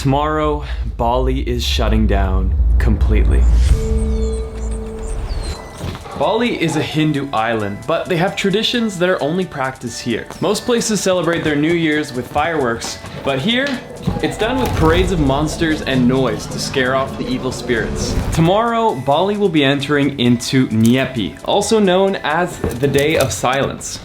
Tomorrow, Bali is shutting down completely. Bali is a Hindu island, but they have traditions that are only practiced here. Most places celebrate their New Year's with fireworks, but here, it's done with parades of monsters and noise to scare off the evil spirits. Tomorrow, Bali will be entering into Nyepi, also known as the Day of Silence.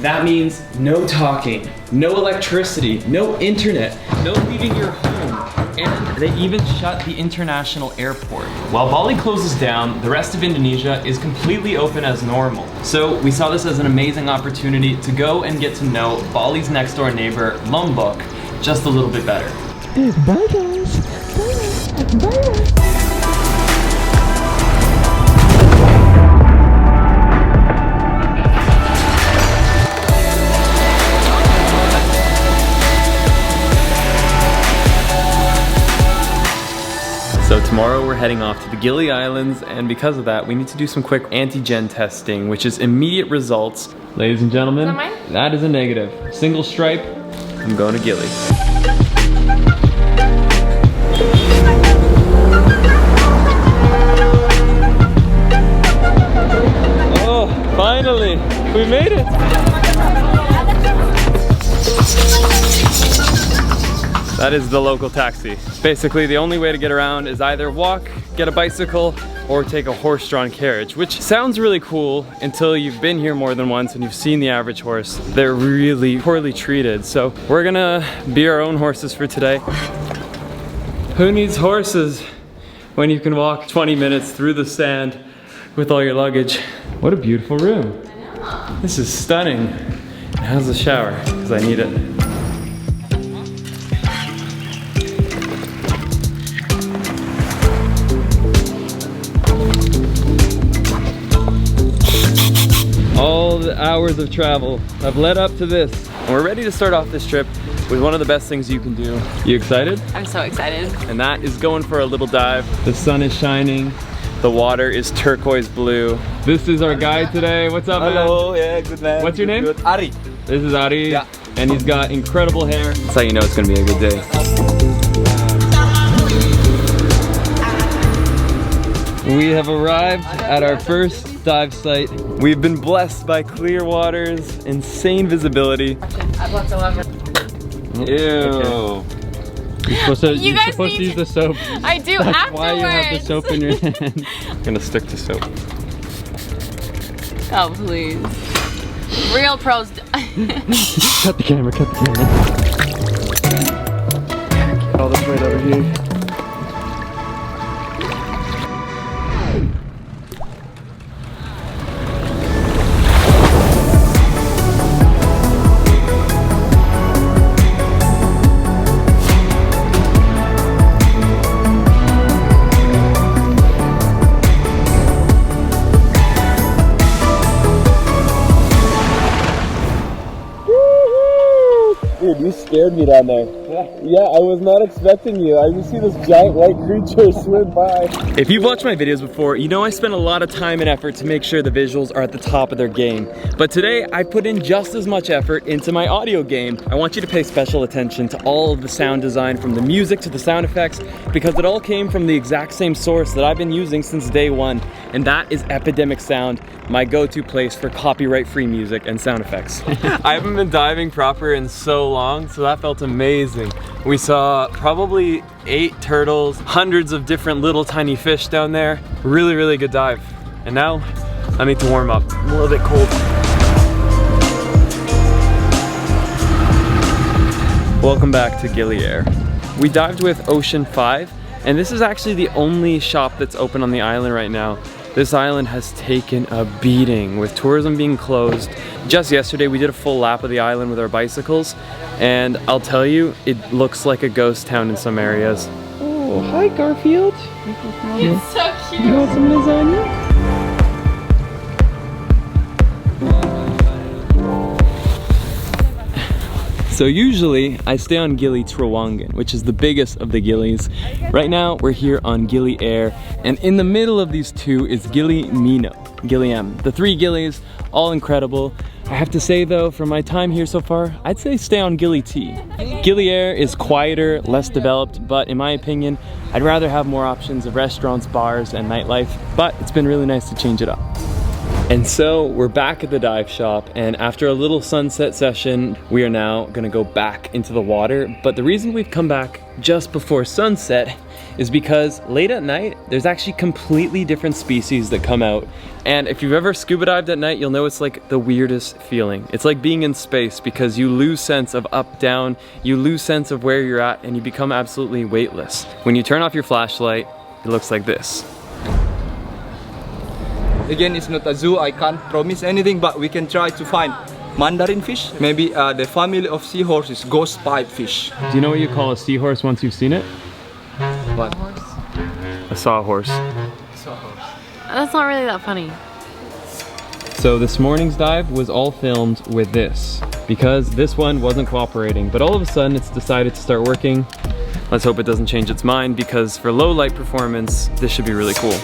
That means no talking, no electricity, no internet, no leaving your home, and they even shut the international airport. While Bali closes down, the rest of Indonesia is completely open as normal. So we saw this as an amazing opportunity to go and get to know Bali's next door neighbor, Lombok, just a little bit better. Bye guys. Bye. Bye. So tomorrow we're heading off to the Gili Islands, and because of that, we need to do some quick antigen testing, which is immediate results. Ladies and gentlemen, Is that mine? that is a negative. Single stripe, I'm going to Gili. Oh, finally, we made it. That is the local taxi. Basically, the only way to get around is either walk, get a bicycle, or take a horse-drawn carriage, which sounds really cool until you've been here more than once and you've seen the average horse. They're really poorly treated. So we're gonna be our own horses for today. Who needs horses when you can walk 20 minutes through the sand with all your luggage? What a beautiful room. This is stunning. How's the shower? Because I need it. All the hours of travel have led up to this. And we're ready to start off this trip with one of the best things you can do. You excited? I'm so excited. And that is going for a little dive. The sun is shining. The water is turquoise blue. This is our guide today. What's up, man? Hello, yeah, good man. What's your name? Good. Ari. This is Ari. Yeah. And he's got incredible hair. That's how you know it's gonna be a good day. We have arrived at our first dive site. We've been blessed by clear waters, insane visibility. I'd love to love it. Ew. You're supposed to use the soap. I do That's afterwards. why you have the soap in your hand. I'm gonna stick to soap. Oh, please. Real pros. Cut the camera, cut the camera. All this right over here. Dude, you scared me down there. Yeah, I was not expecting you. I just see this giant white creature swim by. If you've watched my videos before, you know I spend a lot of time and effort to make sure the visuals are at the top of their game. But today, I put in just as much effort into my audio game. I want you to pay special attention to all of the sound design, from the music to the sound effects, because it all came from the exact same source that I've been using since day one, and that is Epidemic Sound, my go-to place for copyright-free music and sound effects. I haven't been diving proper in so long, so that felt amazing. We saw probably 8 turtles, hundreds of different little tiny fish down there. Really, really good dive. And now, I need to warm up. I'm a little bit cold. Welcome back to Gili Air. We dived with Ocean 5, and this is actually the only shop that's open on the island right now. This island has taken a beating with tourism being closed. Just yesterday we did a full lap of the island with our bicycles, and I'll tell you, it looks like a ghost town in some areas. Oh, hi Garfield. It's so cute. You want some lasagna? So usually I stay on Gili Trawangan, which is the biggest of the Gilis. Right now we're here on Gili Air, and in the middle of these two is Gili Mino, Gili M. The 3 Gilis, all incredible. I have to say though, from my time here so far, I'd say stay on Gili T. Gili Air is quieter, less developed, but in my opinion, I'd rather have more options of restaurants, bars, and nightlife, but it's been really nice to change it up. And so we're back at the dive shop, and after a little sunset session, we are now gonna go back into the water. But the reason we've come back just before sunset is because late at night, there's actually completely different species that come out. And if you've ever scuba dived at night, you'll know it's like the weirdest feeling. It's like being in space because you lose sense of up, down, you lose sense of where you're at, and you become absolutely weightless. When you turn off your flashlight, it looks like this. Again, it's not a zoo, I can't promise anything, but we can try to find mandarin fish. Maybe the family of seahorse is ghost pipe fish. Do you know what you call a seahorse once you've seen it? What? A sawhorse. That's not really that funny. So this morning's dive was all filmed with this because this one wasn't cooperating, but all of a sudden it's decided to start working. Let's hope it doesn't change its mind because for low light performance, this should be really cool.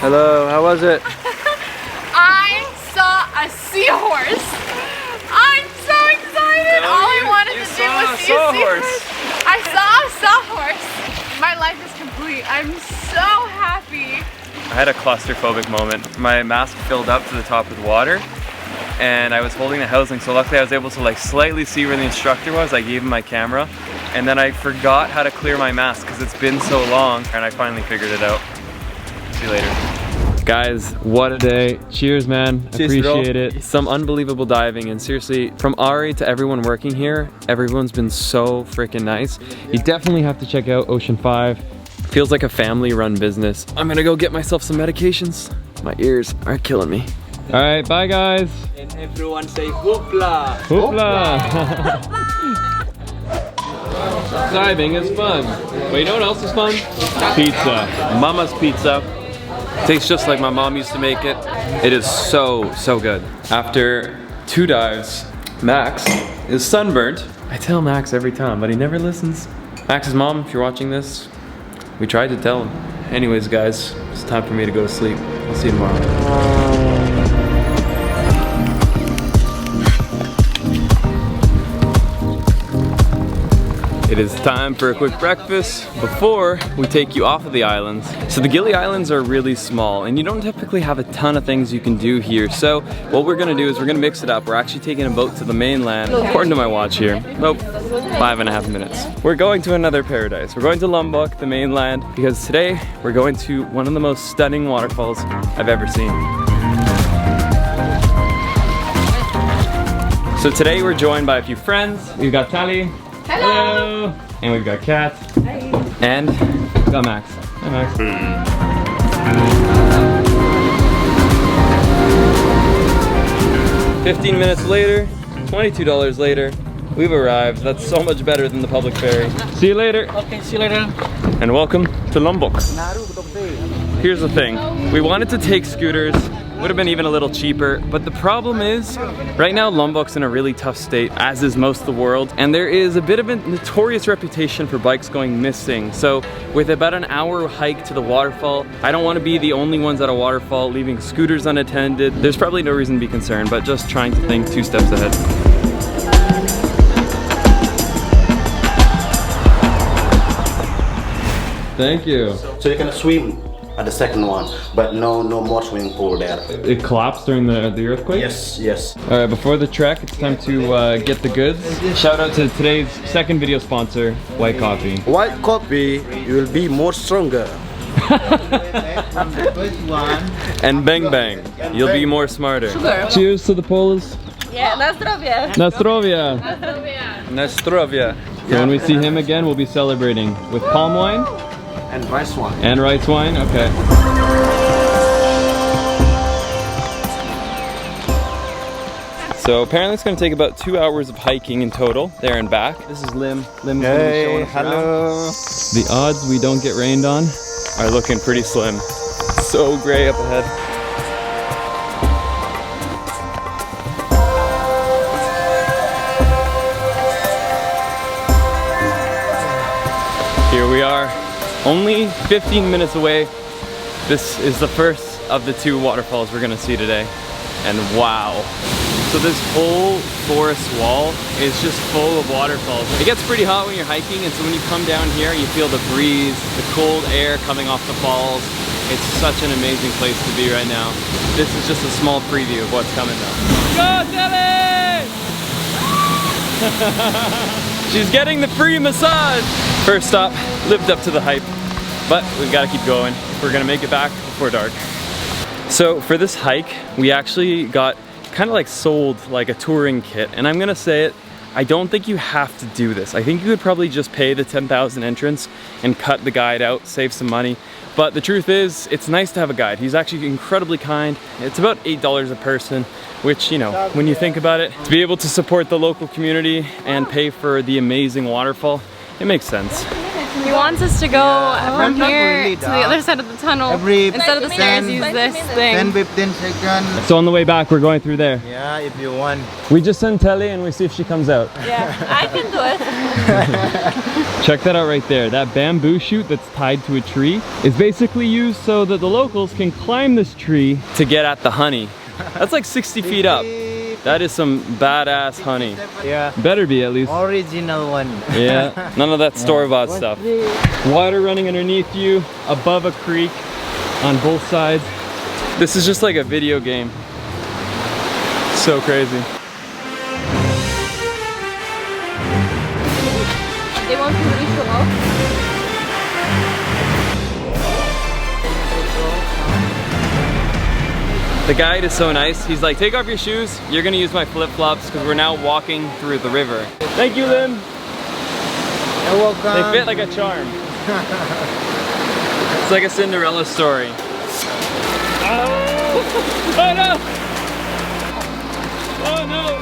Hello, how was it? I saw a seahorse. I'm so excited. All I wanted to do was see a seahorse. I saw a sawhorse. My life is complete. I'm so happy. I had a claustrophobic moment. My mask filled up to the top with water and I was holding the housing, so luckily I was able to like slightly see where the instructor was. I gave him my camera and then I forgot how to clear my mask because it's been so long, and I finally figured it out. See you later. Guys, what a day. Cheers, man. Cheers, appreciate bro. it. Some unbelievable diving, and seriously, from Ari to everyone working here, everyone's been so freaking nice. You definitely have to check out Ocean 5. Feels like a family-run business. I'm gonna go get myself some medications. My ears are killing me. All right, bye guys. And everyone say hoopla. Hoopla. Diving is fun. But you know what else is fun? Pizza. Mama's pizza. Tastes just like my mom used to make it. It is so, so good. After 2 dives, Max is sunburnt. I tell Max every time, but he never listens. Max's mom, if you're watching this, we tried to tell him. Anyways, guys, it's time for me to go to sleep. I'll see you tomorrow. It is time for a quick breakfast before we take you off of the islands. So the Gili Islands are really small and you don't typically have a ton of things you can do here. So what we're gonna do is we're gonna mix it up. We're actually taking a boat to the mainland, according to my watch here, about 5.5 minutes. We're going to another paradise. We're going to Lombok, the mainland, because today we're going to one of the most stunning waterfalls I've ever seen. So today we're joined by a few friends. We've got Tali. Hello. And we've got Kat. Hi. And we've got Max. Hi, Max. 15 minutes later, $22 later, we've arrived. That's so much better than the public ferry. See you later. Okay, see you later. And welcome to Lombok. Here's the thing. We wanted to take scooters. Would have been even a little cheaper, but the problem is right now Lombok's in a really tough state, as is most of the world, and there is a bit of a notorious reputation for bikes going missing. So with about an hour hike to the waterfall, I don't want to be the only ones at a waterfall leaving scooters unattended. There's probably no reason to be concerned, but just trying to think 2 steps ahead. Thank you. So you can swim at the second one, but no more swimming pool there. It collapsed during the earthquake? Yes. All right, before the trek, it's time to get the goods. Shout out to today's second video sponsor, White Coffee. White coffee, you will be more stronger. And bang bang, you'll be more smarter. Sugar. Cheers to the Poles. Yeah, na zdrowie. Na zdrowie. Na zdrowie. So when we see him again, we'll be celebrating with palm wine. And rice wine. And rice wine, okay. So apparently it's gonna take about 2 hours of hiking in total, there and back. This is Lim. Lim's gonna be showing us around. The odds we don't get rained on are looking pretty slim. So gray up ahead. Here we are, only 15 minutes away. This is the first of the 2 waterfalls we're gonna see today. And wow. So this whole forest wall is just full of waterfalls. It gets pretty hot when you're hiking, and so when you come down here, you feel the breeze, the cold air coming off the falls. It's such an amazing place to be right now. This is just a small preview of what's coming though. Go, Elin! She's getting the free massage. First stop, lived up to the hype, but we've got to keep going if we're gonna make it back before dark. So for this hike, we actually got kind of like sold like a touring kit, and I'm gonna say it, I don't think you have to do this. I think you could probably just pay the 10,000 entrance and cut the guide out, save some money. But the truth is, it's nice to have a guide. He's actually incredibly kind. It's about $8 a person, which, you know, when you think about it, to be able to support the local community and pay for the amazing waterfall, it makes sense. He wants us to go from here to the other side of the tunnel. Instead of the stairs, use this thing. 10-15 seconds. So on the way back, we're going through there. Yeah, if you want. We just send Telly and we see if she comes out. Yeah, I can do it. Check that out right there. That bamboo shoot that's tied to a tree is basically used so that the locals can climb this tree to get at the honey. That's like 60 feet up. That is some badass honey. Yeah. Better be at least. Original one. Yeah, none of that store-bought stuff. Water running underneath you, above a creek, on both sides. This is just like a video game. So crazy. They want to really show off. The guide is so nice. He's like, take off your shoes. You're gonna use my flip-flops because we're now walking through the river. Thank you, Lim. You're welcome. They fit like a charm. It's like a Cinderella story. Oh, oh no! Oh no!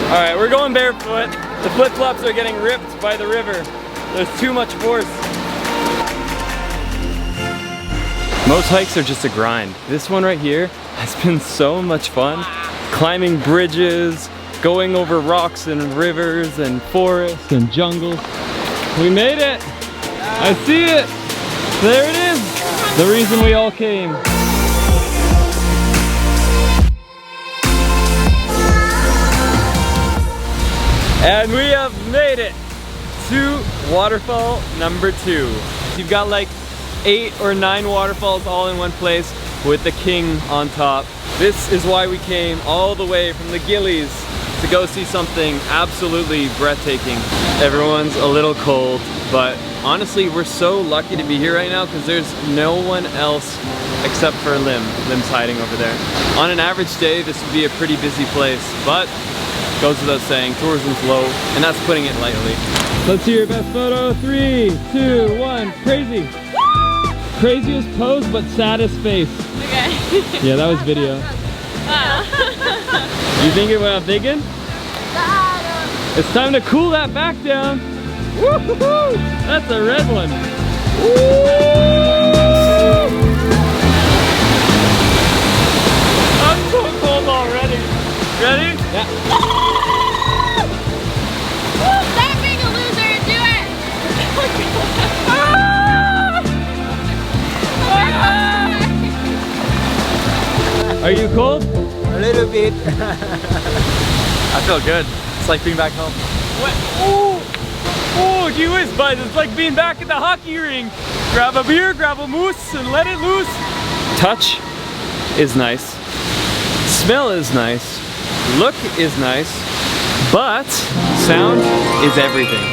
All right, we're going barefoot. The flip-flops are getting ripped by the river. There's too much force. Most hikes are just a grind. This one right here has been so much fun. Climbing bridges, going over rocks and rivers and forests and jungles. We made it. I see it. There it is. The reason we all came. And we have made it to waterfall number 2. You've got like 8 or 9 waterfalls all in one place with the king on top. This is why we came all the way from the Gillies to go see something absolutely breathtaking. Everyone's a little cold, but honestly, we're so lucky to be here right now because there's no one else except for Lim. Lim's hiding over there. On an average day, this would be a pretty busy place, but goes without saying, tourism's low, and that's putting it lightly. Let's see your best photo. 3, 2, 1, crazy. Craziest pose, but saddest face. Okay. Yeah, that was video. You think it went up thinking? It's time to cool that back down. Woo-hoo-hoo! That's a red one. Woo! I'm so cold already. Ready? Yeah. Stop being a loser and do it! Are you cold? A little bit. I feel good. It's like being back home. What? Oh! Oh, gee whiz, bud. It's like being back at the hockey rink. Grab a beer, grab a moose, and let it loose. Touch is nice. Smell is nice. Look is nice. But sound is everything.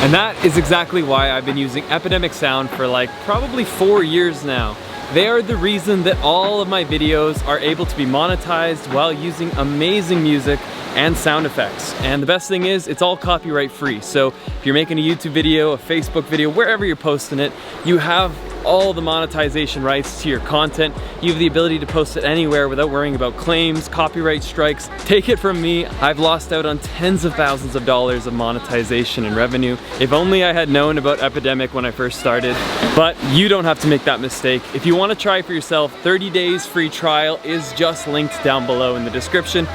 And that is exactly why I've been using Epidemic Sound for like probably 4 years now. They are the reason that all of my videos are able to be monetized while using amazing music and sound effects. And the best thing is, it's all copyright free. So if you're making a YouTube video, a Facebook video, wherever you're posting it, you have all the monetization rights to your content. You have the ability to post it anywhere without worrying about claims, copyright strikes. Take it from me, I've lost out on tens of thousands of dollars of monetization and revenue. If only I had known about Epidemic when I first started. But you don't have to make that mistake. If you want to try for yourself, 30 days free trial is just linked down below in the description.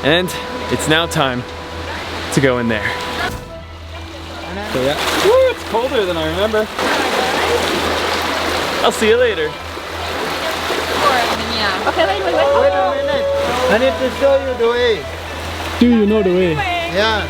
And it's now time to go in there. So yeah, woo, it's colder than I remember. I'll see you later. Okay, wait a minute. I need to show you the way. Do you know the way? Yeah.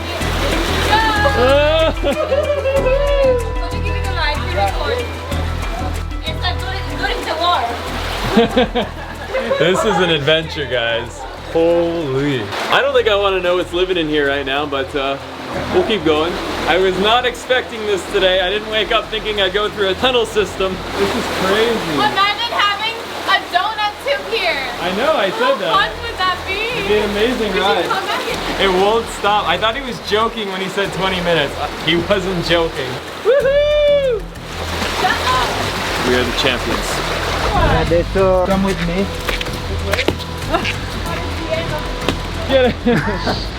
This is an adventure, guys. Holy. I don't think I want to know what's living in here right now, but we'll keep going. I was not expecting this today. I didn't wake up thinking I'd go through a tunnel system. This is crazy. Imagine having a donut tube here. I know, I said that. How fun would that be? It'd be an amazing ride. It won't stop. I thought he was joking when he said 20 minutes. He wasn't joking. Woohoo! Shut up. We are the champions. Come with me.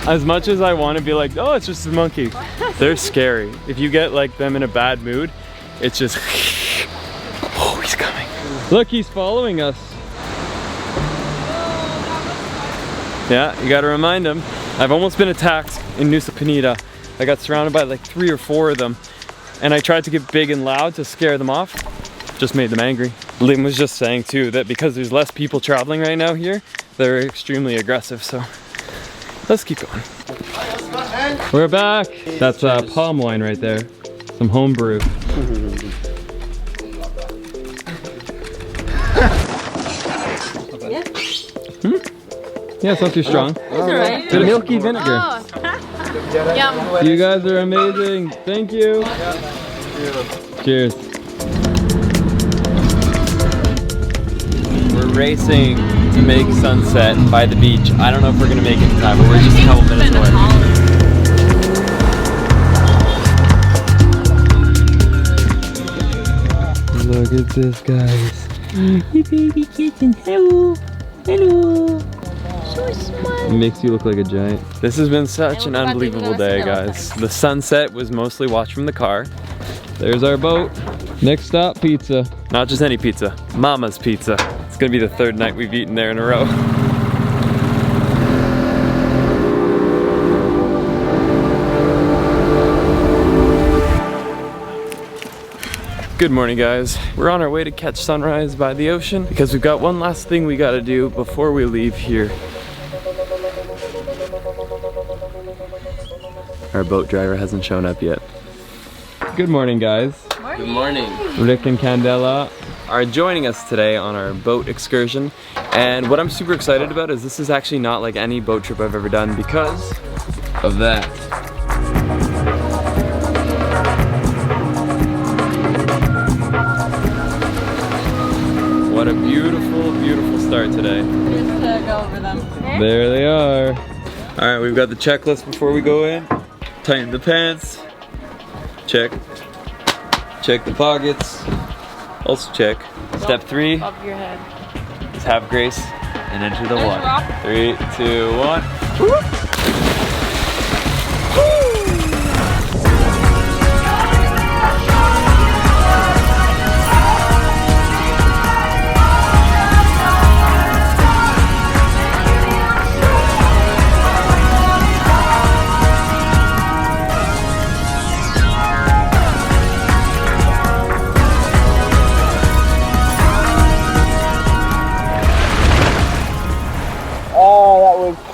As much as I want to be like, oh, it's just a monkey, they're scary. If you get like them in a bad mood, it's just, oh, he's coming. Look, he's following us. Yeah, you gotta remind him. I've almost been attacked in Nusa Penida. I got surrounded by like 3 or 4 of them, and I tried to get big and loud to scare them off. Just made them angry. Lim was just saying too that because there's less people traveling right now here, they're extremely aggressive, so let's keep going. We're back. That's palm wine right there. Some home brew. Yeah, it's not too strong. It's alright. Bit of milky vinegar. Oh. Yum. You guys are amazing. Thank you. Cheers. We're racing to make sunset by the beach. I don't know if we're gonna make it in time, but we're just a couple minutes away. Look at this, guys. Hey, baby kitten. Hello. Hello. So smart. It makes you look like a giant. This has been such an unbelievable day, guys. The sunset was mostly watched from the car. There's our boat. Next stop, pizza. Not just any pizza, Mama's Pizza. It's gonna be the 3rd night we've eaten there in a row. Good morning, guys. We're on our way to catch sunrise by the ocean because we've got one last thing we gotta do before we leave here. Our boat driver hasn't shown up yet. Good morning, guys. Good morning. Rick and Candela are joining us today on our boat excursion, and what I'm super excited about is this is actually not like any boat trip I've ever done because of that. What a beautiful, beautiful start today. Just to go over them. There they are. All right, we've got the checklist before we go in. Tighten the pants. Check. Check the pockets. Also check. Step 3. Above your head. Just have grace and enter the There's water. rock. 3, 2, 1.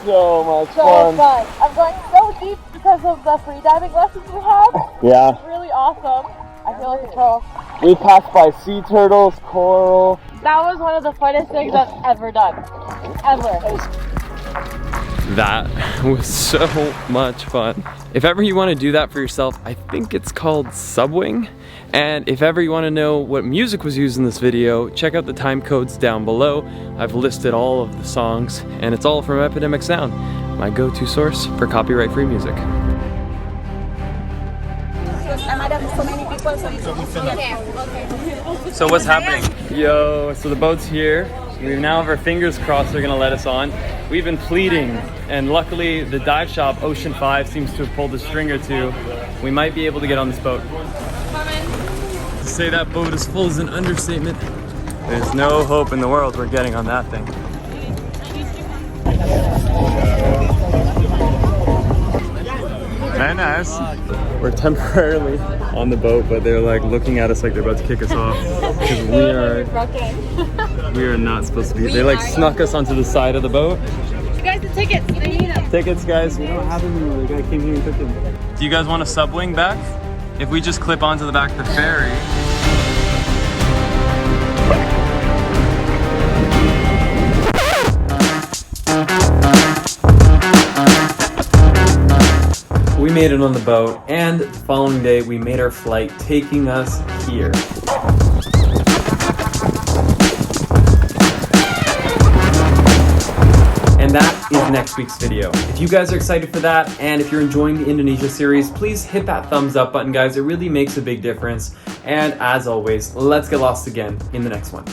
So much So fun. fun. I'm going so deep because of the free diving lessons we had. Yeah. It's really awesome. I feel like a pro. We passed by sea turtles, coral. That was one of the funnest things I've ever done. Ever. That was so much fun. If ever you want to do that for yourself, I think it's called subwing. And if ever you want to know what music was used in this video, check out the time codes down below. I've listed all of the songs, and it's all from Epidemic Sound, my go-to source for copyright-free music. So what's happening? Yo, so the boat's here. We now have our fingers crossed they're gonna let us on. We've been pleading, and luckily the dive shop, Ocean 5, seems to have pulled a string or two. We might be able to get on this boat. To say that boat is full is an understatement. There's no hope in the world we're getting on that thing. Very nice. We're temporarily on the boat, but they're like looking at us like they're about to kick us off. Because we are not supposed to be. They like snuck us onto the side of the boat. You guys, the tickets. They need them. Tickets, guys. We don't have them anymore. The guy came here and took them. Do you guys want to subwing back? If we just clip onto the back of the ferry. We made it on the boat, and the following day we made our flight, taking us here. And that is next week's video. If you guys are excited for that, and if you're enjoying the Indonesia series, please hit that thumbs up button, guys. It really makes a big difference. And as always, let's get lost again in the next one.